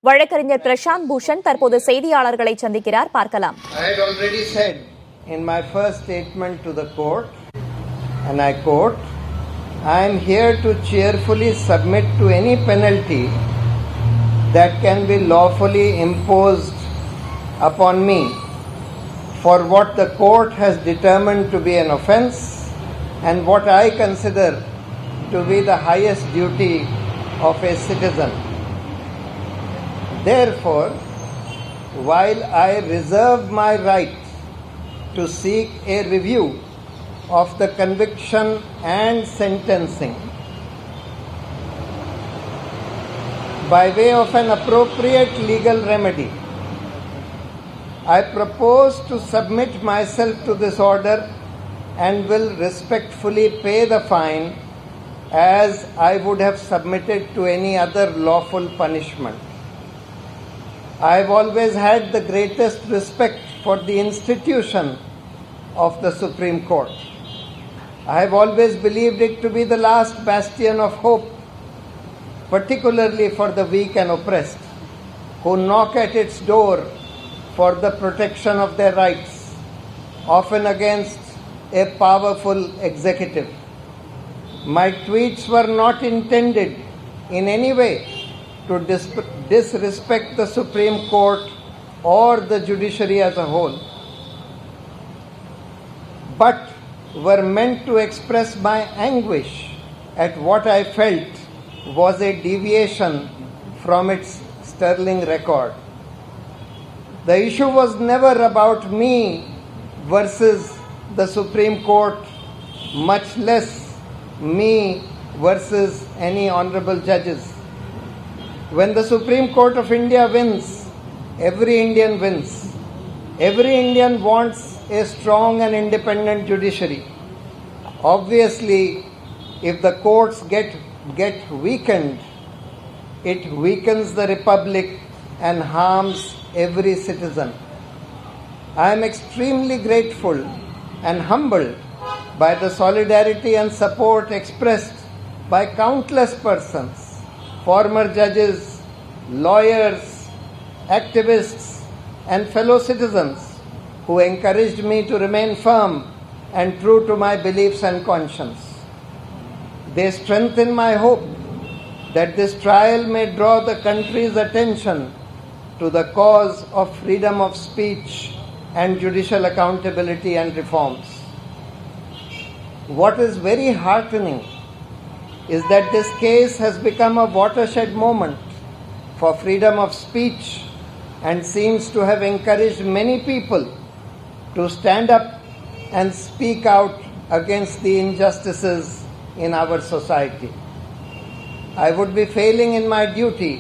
வழக்கறிஞர் பிரசாந்த் பூஷன் தற்போது செய்தியாளர்களை சந்திக்கிறார். பார்க்கலாம். I had already said in my first statement to the court, and I quote, I am here to cheerfully submit to any penalty that can be lawfully imposed upon me for what the court has determined to be an offence and what I consider to be the highest duty of a citizen. Therefore, while I reserve my right to seek a review of the conviction and sentencing by way of an appropriate legal remedy, I propose to submit myself to this order and will respectfully pay the fine as I would have submitted to any other lawful punishment. I have always had the greatest respect for the institution of the Supreme Court. I have always believed it to be the last bastion of hope, particularly for the weak and oppressed, who knock at its door for the protection of their rights, often against a powerful executive. My tweets were not intended in any way to disrespect the Supreme Court or the judiciary as a whole, but were meant to express my anguish at what I felt was a deviation from its sterling record. The issue was never about me versus the Supreme Court, much less me versus any honorable judges. When the Supreme Court of India wins, every Indian wins. Every Indian wants a strong and independent judiciary. Obviously, if the courts get weakened, it weakens the republic and harms every citizen. I am extremely grateful and humbled by the solidarity and support expressed by countless persons, former judges, lawyers, activists, and fellow citizens who encouraged me to remain firm and true to my beliefs and conscience. They strengthen my hope that this trial may draw the country's attention to the cause of freedom of speech and judicial accountability and reforms. What is very heartening is that this case has become a watershed moment for freedom of speech and seems to have encouraged many people to stand up and speak out against the injustices in our society. I would be failing in my duty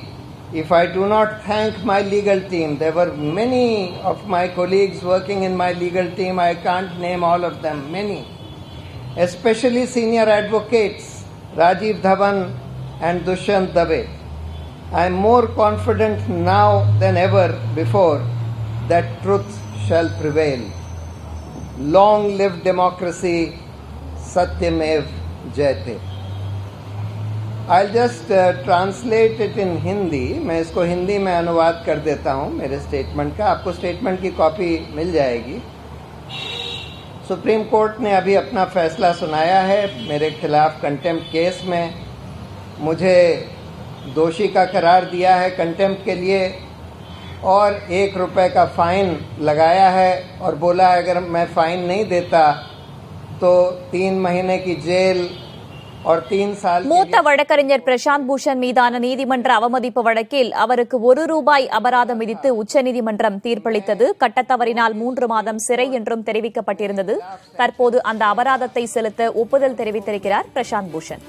if I do not thank my legal team. There were many of my colleagues working in my legal team. I can't name all of them, many. Especially senior advocates Rajiv Dhawan and Dushyant Dave. I am more confident now than ever before that truth shall prevail. Long live democracy, Satyamev Jayate. I'll just translate it in Hindi. मैं इसको हिंदी में अनुवाद कर देता हूँ मेरे statement का. आपको स्टेटमेंट की कॉपी मिल जाएगी. सुप्रीम कोर्ट ने अभी अपना फैसला सुनाया है मेरे खिलाफ कंटेम्प्ट केस में. मुझे दोषी का करार दिया है कंटेम्प्ट के लिए और ₹1 का फ़ाइन लगाया है और बोला है अगर मैं फ़ाइन नहीं देता तो 3 महीने की जेल और 3 साल. மூத்த வழக்கறிஞர் பிரசாந்த் பூஷன் மீதான நீதிமன்ற அவமதிப்பு வழக்கில் அவருக்கு ₹1 அபராதம் விதித்து உச்சநீதிமன்றம் தீர்ப்பளித்தது. கட்டத்தவறினால் 3 மாதம் சிறை என்றும் தெரிவிக்கப்பட்டிருந்தது. தற்போது அந்த அபராதத்தை செலுத்த ஒப்புதல் தெரிவித்திருக்கிறார் பிரசாந்த் பூஷன்.